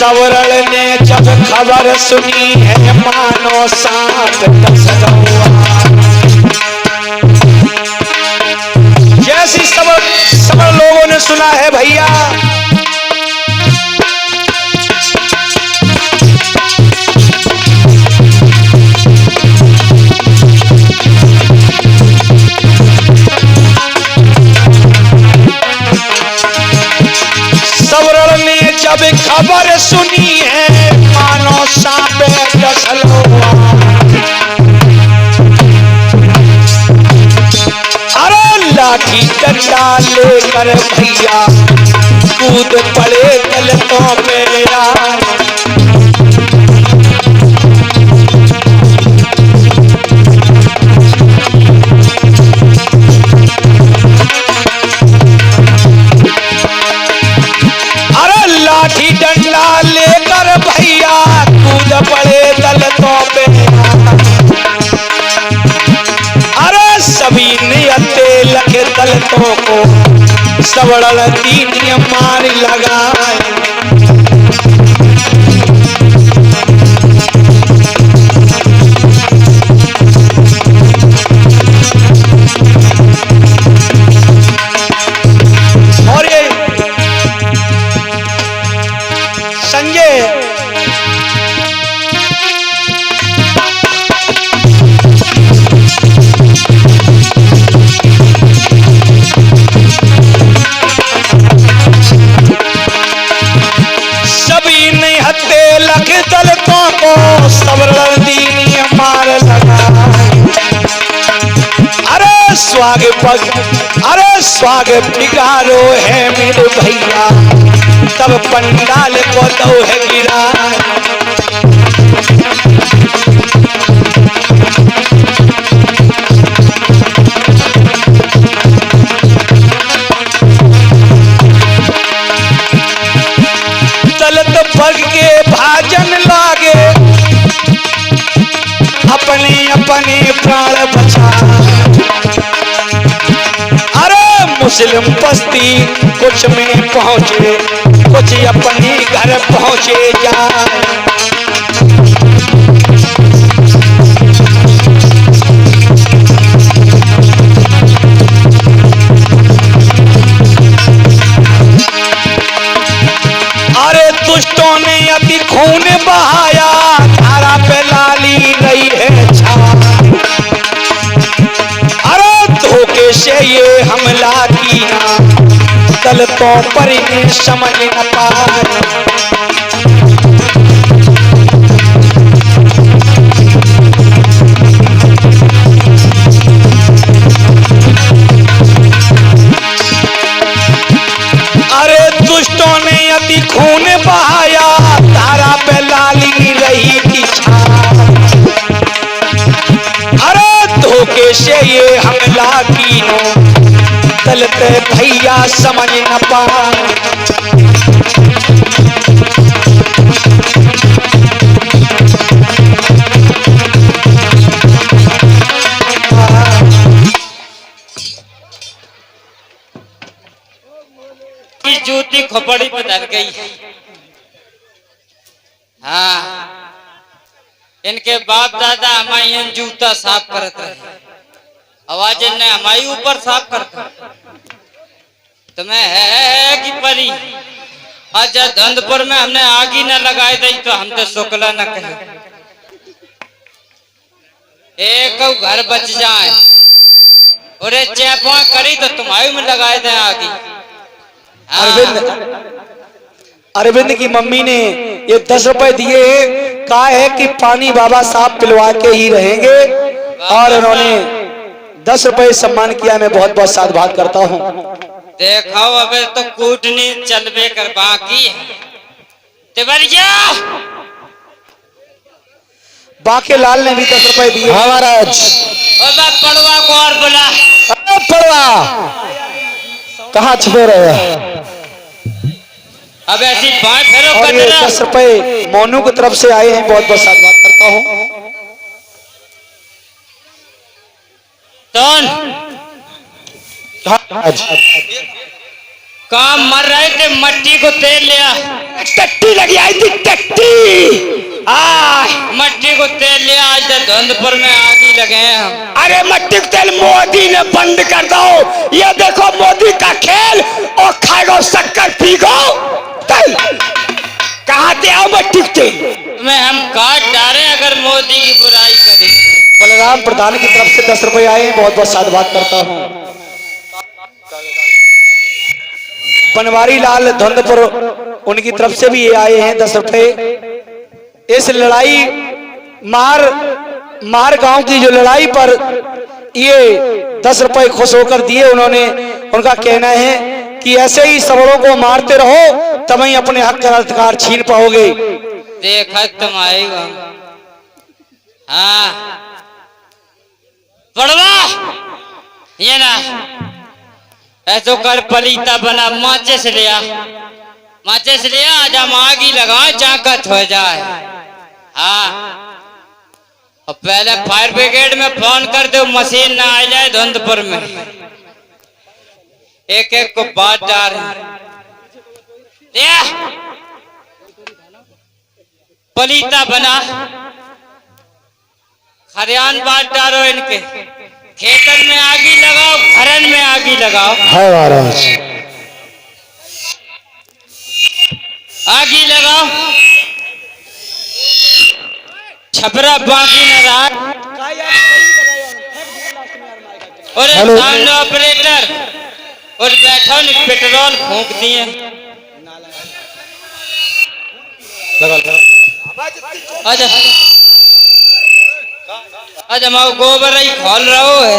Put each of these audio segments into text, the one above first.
Several ने जब खबर सुनी है मानो सांप डस हुआ। जैसी सबर लोगों ने सुना है भैया, सवरल ने जब खबर सुनी है मानो सांप डसल हुआ। अरे लाठी डंडा लेकर भैया कूद पड़े गलतों पे यार। लाठी डंडा लेकर भैया कूद पड़े दलतों पे। अरे सभी नियते लगे दलतों को सवरल दीन मार लगाए। और ये संजय सभी निहत्ते लख दलतों को सवरल दीन मार लगा। अरे स्वाग बिगाड़ो है मेरे भैया तब पंडाल को दो है गिरा। दलित वर्ग के भाजन लागे अपने अपने प्राण बचा। अरे मुस्लिम बस्ती कुछ में पहुंचे कुछ अपने घर पहुंचे जाए। अरे दुष्टों ने अति खून बहाया धारा पे लाली रही है छाई। अरे धोखे से ये हमला किया दलितों पर इन्हें समझ न पाए। अरे दुष्टों ने अति खून बहाया धारा पे लाली रही थी छाई। अरे धोखे से ये हमला किया दलित भैया समझ न पाए। जूती खोपड़ी पे धर गई। हाँ, इनके बाप दादा हमारे जूता साफ करते हैं, आवाज ने हमारे ऊपर साफ करता। तुम्हें है कि परी आज धंधपुर में हमने आग ही न लगाए दी तो हम तो शुक्ला न कहे। एक घर बच जाए और चैपा करी तो तुम्हारी में लगाए दें आगे। अरविंद की मम्मी ने ये 10 रुपए दिए, कहा है कि पानी बाबा साहब पिलवा के ही रहेंगे और उन्होंने 10 रुपए सम्मान किया। मैं बहुत बहुत साधुवाद करता हूँ। देखो अबे तो कूटनी चलबे कर बाकी बाके लाल ने भी 10 रुपए दिए। हाँ महाराज। पड़वा को और बुला। पड़वा कहाँ छुपे रहे? अब ऐसी बात फेरो और ये 10 रुपए मोनू की तरफ से आए हैं, बहुत बहुत धन्यवाद करता हूँ। काम मर रहे थे, मट्टी को तेल लिया। टट्टी लगी आई थी, टट्टी। मट्टी को तेल लिया, आज तक धुंधपुर में आगी लगे हैं हम। अरे मट्टी का तेल मोदी ने बंद कर दो। ये देखो मोदी का खेल, और खाएगो शक्कर पीगो तेल। कहाँ से आओ मट्टी का तेल? तुम्हें हम काट डाले अगर मोदी की बुराई करी। बलराम प्रधान की तरफ से 10 रुपए आए हैं, बहुत बहुत साधुवाद करता हूँ। बनवारी लाल धुंधपुर, उनकी तरफ से भी ये आए हैं 10 रुपए। इस लड़ाई मार गांव की जो लड़ाई पर ये 10 रुपए खुश होकर दिए उन्होंने। उनका कहना है कि ऐसे ही सबरों को मारते रहो, तब ही अपने हक का अधिकार छीन पाओगे। देखा तुम आएगा। हाँ पड़वा ये ना ऐसो कर, पलीता बना, माचिस लिया, आज हम आगी लगाए, चाकत हो जाए। हाँ और पहले फायर ब्रिगेड में फोन कर दो, मशीन ना आ जाए धुंधपुर में। एक एक को बात डाल पलीता बना, खरियान बात डालो, इनके खेतन में आगी लगाओ, घरन में आगी लगाओ। है महाराज। आगी लगाओ, छपरा बाकी न रहा। और सामने ऑपरेटर और बैठो ने पेट्रोल फूंक दिए। आजा आजा माओ गोबर ही खोल रहा है।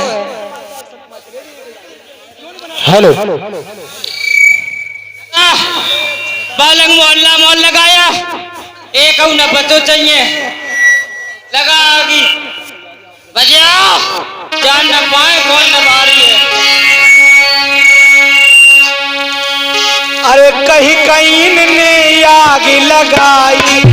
हेलो बालंग मोहल्ला मोहल्ला लगाया, एक न बतो चाहिए, लगा आगी, बजाओ, जान न पाए कौन न मारी है। अरे कहीं कहीं ने आग लगाई,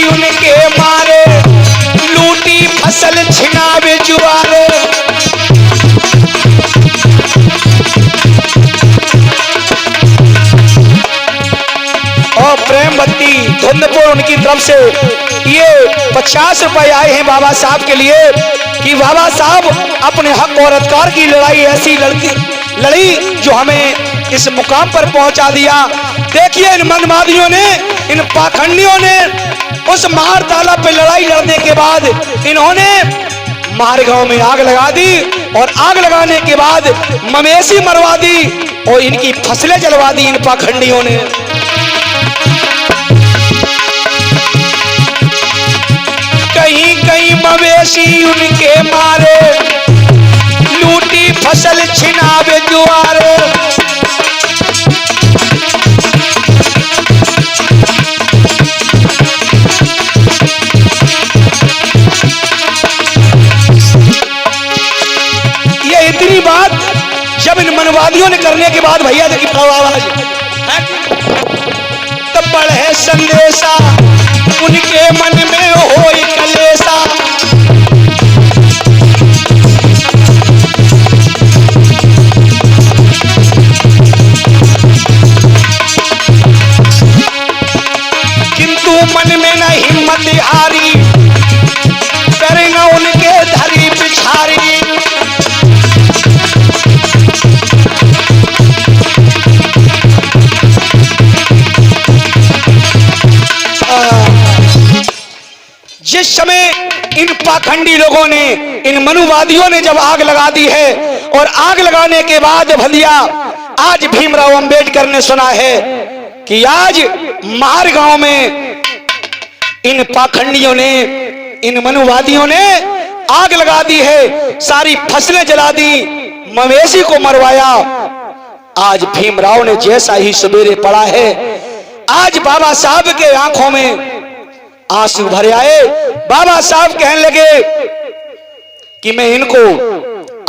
उनके मारे लूटी फसल छिनावे जुआरे। और प्रेमवती धुंधपुर, उनकी तरफ से ये 50 रुपए आए हैं बाबा साहब के लिए, कि बाबा साहब अपने हक और अधिकार की लड़ाई ऐसी लड़ी जो हमें इस मुकाम पर पहुंचा दिया। देखिए इन मनमादियों ने, इन पाखंडियों ने उस मार ताला पे लड़ाई लड़ने के बाद इन्होंने मार गांव में आग लगा दी, और आग लगाने के बाद मवेशी मरवा दी और इनकी फसलें जलवा दी इन पाखंडियों ने। कहीं कहीं मवेशी उनके मारे, लूटी फसल छिनावे जुआरे। बात जब इन मनवादियों ने करने के बाद भैया देखिए आवाज, तब बढ़े संदेशा उनके मन में हो कलेसा। किंतु मन में न हिम्मत हारी, करेगा उनके धरी पिछारी। जिस समय इन पाखंडी लोगों ने, इन मनुवादियों ने जब आग लगा दी है, और आग लगाने के बाद भलिया आज भीमराव अंबेडकर ने सुना है कि आज मार गांव में इन पाखंडियों ने, इन मनुवादियों ने आग लगा दी है, सारी फसलें जला दी, मवेशी को मरवाया। आज भीमराव ने जैसा ही सवेरे पड़ा है, आज बाबा साहब के आंखों में आंसू भरे आए। बाबा साहब कहने लगे कि मैं इनको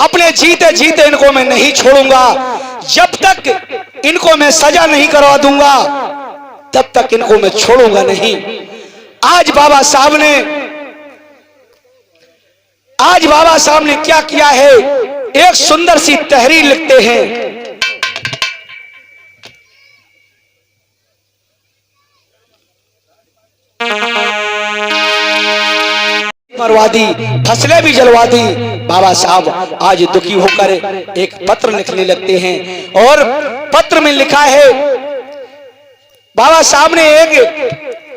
अपने जीते जीते इनको मैं नहीं छोड़ूंगा, जब तक इनको मैं सजा नहीं करवा दूंगा तब तक इनको मैं छोड़ूंगा नहीं। आज बाबा साहब ने क्या किया है, एक सुंदर सी तहरीर लिखते हैं। मरवा दी, फसलें भी जलवा दी। बाबा साहब आज दुखी होकर एक पत्र लिखने लगते हैं और पत्र में लिखा है, बाबा साहब ने एक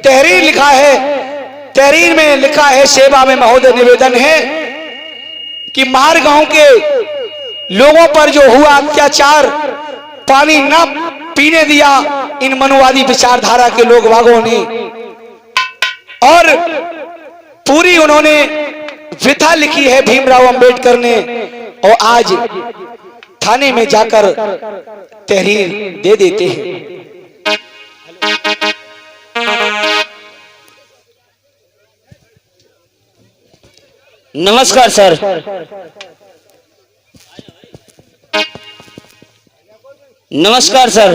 तहरीर लिखा है। तहरीर में लिखा है, सेवा में महोदय निवेदन है कि मार गांव के लोगों पर जो हुआ अत्याचार, पानी न पीने दिया इन मनुवादी विचारधारा के लोग वागों ने, और पूरी उन्होंने व्यथा लिखी है भीमराव अंबेडकर ने, और आज थाने में जाकर तहरीर दे देते हैं। नमस्कार सर। नमस्कार सर।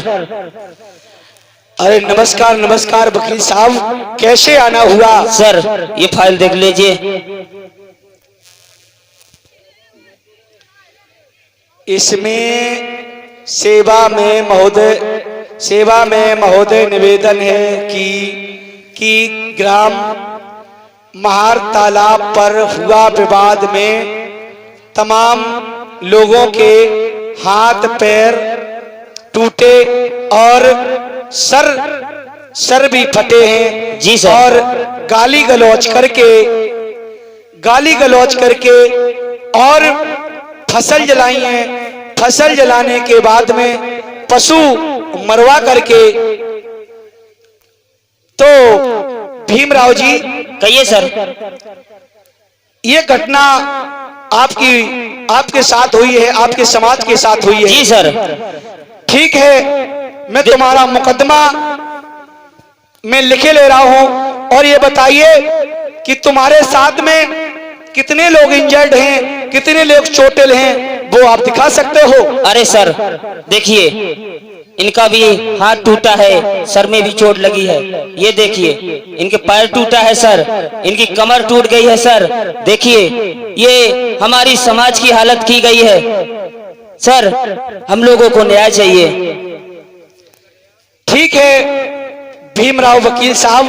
अरे नमस्कार नमस्कार वकील साहब, कैसे आना हुआ? सर ये फाइल देख लीजिए। इसमें सेवा में महोदय निवेदन है कि ग्राम महार तालाब पर हुआ विवाद में तमाम लोगों के हाथ पैर टूटे और सर भी फटे हैं। जी सर। और गाली गलौज करके और फसल जलाई है। फसल जलाने के बाद में पशु मरवा करके, तो भीमराव जी कहिए सर। ये घटना आपके साथ हुई है, आपके समाज के साथ हुई है। जी सर। ठीक है, मैं तुम्हारा मुकदमा में लिखे ले रहा हूं, और ये बताइए कि तुम्हारे साथ में कितने लोग इंजर्ड हैं, कितने लोग चोटिल हैं, वो आप दिखा सकते हो? अरे सर देखिए, इनका भी हाथ टूटा है, सर में भी चोट लगी है। ये देखिए, इनके पैर टूटा है सर, इनकी कमर टूट गई है सर। देखिए, ये हमारी समाज की हालत की गई है सर। हम लोगों को न्याय चाहिए। ठीक है भीमराव वकील साहब,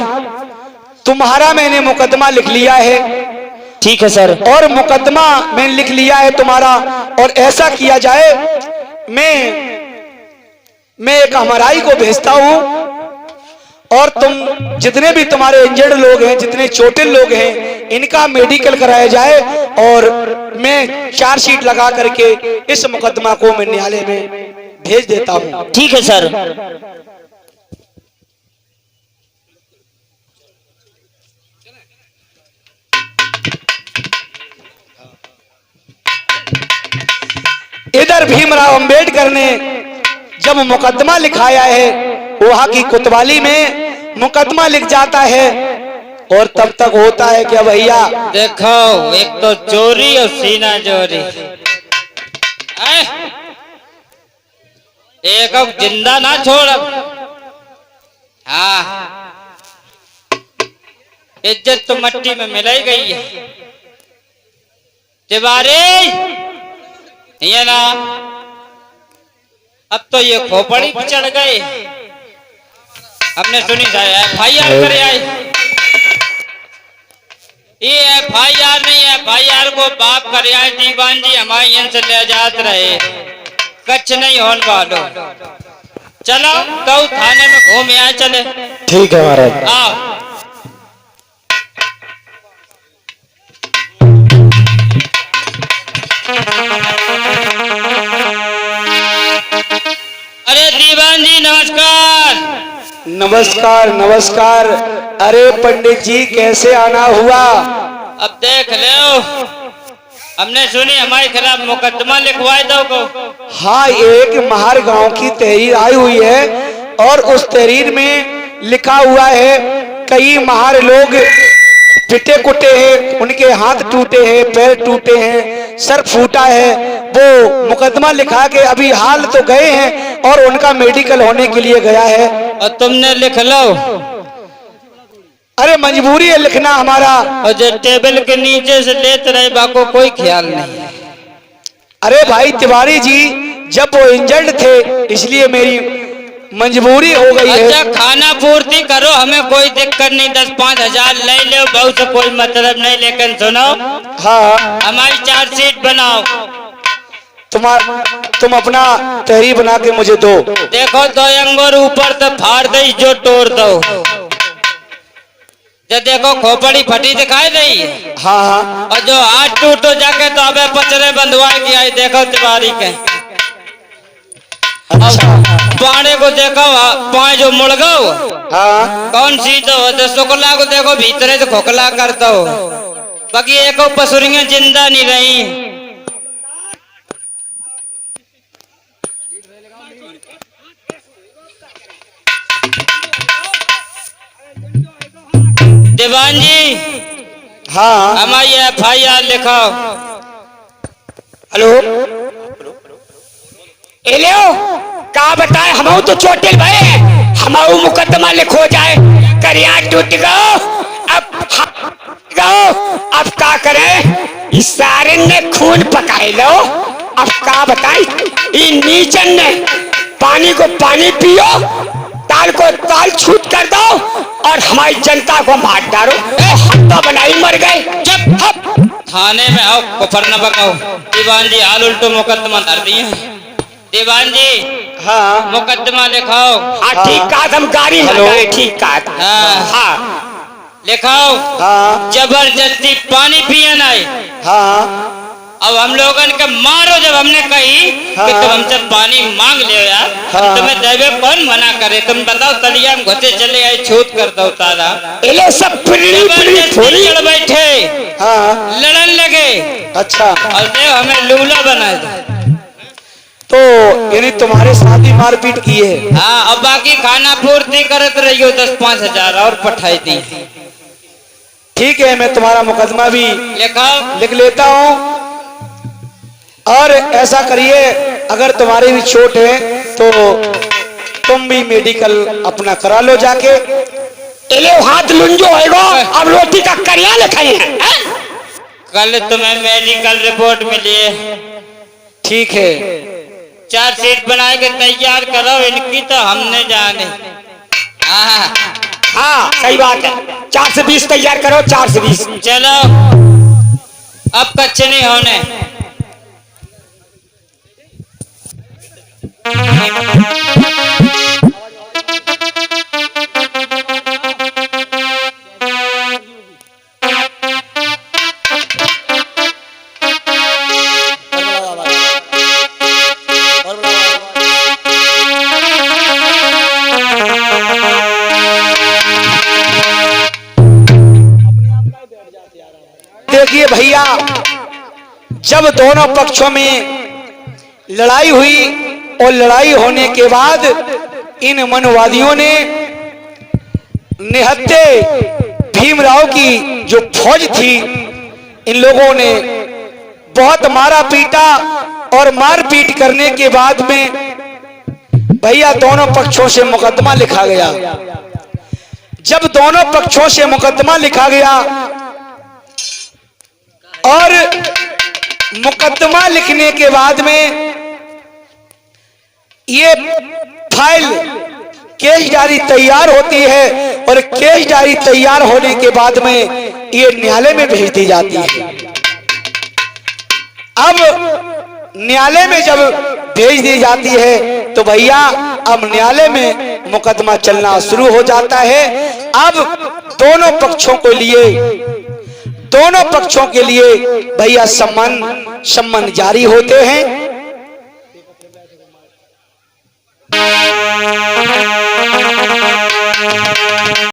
तुम्हारा मैंने मुकदमा लिख लिया है। ठीक है सर। और मुकदमा मैंने लिख लिया है तुम्हारा, और ऐसा किया जाए, मैं एक हमाराई को भेजता हूं, और तुम जितने भी तुम्हारे इंजर्ड लोग हैं, जितने चोटिल लोग हैं, इनका मेडिकल कराया जाए, और मैं चार्जशीट लगा करके इस मुकदमा को मैं न्यायालय में भेज देता हूं। ठीक है सर। इधर भीमराव अंबेडकर ने जब मुकदमा लिखाया है, वहां की कोतवाली में मुकदमा लिख जाता है, और तब तक होता है क्या भैया? देखो, एक तो चोरी और सीना चोरी। एक अब जिंदा ना छोड़। हाँ, इज्जत तो मट्टी में मिल ही गई है। तिवारी ये ना, अब तो ये खोपड़ी पे चढ़ गए। हमने सुनी जाए FIR करे आई। ये FIR नहीं है, FIR को बाप करे आए। दीवान जी हमारे यहाँ से ले जात रहे, कच्छ नहीं होन वालो। चलो तो थाने में घूम आए। चले ठीक है महाराज। आओ। अरे दीवान जी नमस्कार। नमस्कार नमस्कार। अरे पंडित जी कैसे आना हुआ? अब देख लो, हमने सुनी हमारे खिलाफ मुकदमा लिखवाए दो को। हाँ, एक महार गांव की तहरीर आई हुई है और उस तहरीर में लिखा हुआ है कई महार लोग पिटे कुटे हैं, उनके हाथ टूटे हैं, पैर टूटे हैं, सर फूटा है। वो मुकदमा लिखा के अभी हाल तो गए हैं और उनका मेडिकल होने के लिए गया है। और तुमने लिख लो। अरे मजबूरी है लिखना हमारा। और जो टेबल के नीचे से लेते रहे बाको कोई ख्याल नहीं। अरे भाई तिवारी जी, जब वो इंजर्ड थे इसलिए मेरी मजबूरी हो गई है। अच्छा खाना पूर्ति करो, हमें कोई दिक्कत नहीं, 10-5 हजार ले लो, बहुत से कोई मतलब नहीं, लेकिन सुनो हाँ, हमारी चार्जशीट बनाओ। तुम अपना तहरीर बना के मुझे दो। देखो 2 अंगूर ऊपर तो फाड़ दई जो तोड़ दो। जो देखो खोपड़ी फटी दिखाई दई। हाँ हाँ। और जो हाथ टूटो जाके तो अबे पचरे बंधवाए की आई। देखो तिवारी के पाने को देखो, पाए जो मुड़ गो। हाँ। कौन सी तो शुक्ला को देखो भीतरे से खोखला करता हो, बाकी एको पसुरियां जिंदा नहीं रही। दीवान जी, हाँ, हमारी FIR लिखाओ। हेलो, एलियो का बताए, हम तो चोटिल भये, हमारा मुकदमा लिखो जाए, करिया टूट गो, अब का करे, इस सारे ने खून पकाए लो। अब का बताए, इन नीचन ने पानी को पानी पियो, ताल को ताल छूट कर दो और हमारी जनता को मार डालो। हम तो बनाई मर गए। चुप, थाने में आओ, कुफर न बकाओ। दीवान जी हाल उल्टो मुकदमा धर दिए। दीवान जी, हाँ, मुकदमा लिखाओ। हाँ ठीक कहा, हम गाड़ी लगाए, ठीक कहा। हाँ हाँ लिखाओ। हाँ, जबरदस्ती पानी पिए नहीं। हाँ, अब हम लोगन के मारो, जब हमने कही कि तुम हमसे पानी मांग ले यार, हाँ। तुम्हें देवे कौन मना करे? तुम बताओ, तलिया में घुसे चले आए, छूट कर दो तारा। ये सब जबरदस्ती चढ़ बैठे, हाँ, लड़न लगे अच्छा। और देव हमें लूला बना दे। तो यानी तुम्हारे साथ ही मारपीट की है? हाँ, अब बाकी खाना पूर्ति करत रहियो, 10-5 हजार और पठाई दी। ठीक है, मैं तुम्हारा मुकदमा भी लिखाओ। लिख लेता हूँ। और ऐसा करिए, अगर तुम्हारी भी चोट है तो तुम भी मेडिकल अपना करा लो जाके। एले हाथ लुंजो होएगो, अब रोटी का करिया लिखाई है। कल तुम्हें मेडिकल रिपोर्ट मिली है। ठीक है, चार्जशीट बना के तैयार करो, इनकी तो हमने जाने। हाँ हाँ सही बात है, 4 से 20 तैयार करो, 4 से 20। चलो, अब कच्चे नहीं होने। देखिए भैया, जब दोनों पक्षों में लड़ाई हुई और लड़ाई होने के बाद इन मनवादियों ने निहत्थे भीमराव की जो फौज थी, इन लोगों ने बहुत मारा पीटा और मारपीट करने के बाद में भैया दोनों पक्षों से मुकदमा लिखा गया। जब दोनों पक्षों से मुकदमा लिखा गया और मुकदमा लिखने के बाद में ये फाइल केस डायरी तैयार होती है और केस डायरी तैयार होने के बाद में ये न्यायालय में भेज दी जाती है। अब न्यायालय में जब भेज दी जाती है तो भैया अब न्यायालय में मुकदमा चलना शुरू हो जाता है। अब दोनों पक्षों के लिए भैया सम्मन जारी होते हैं।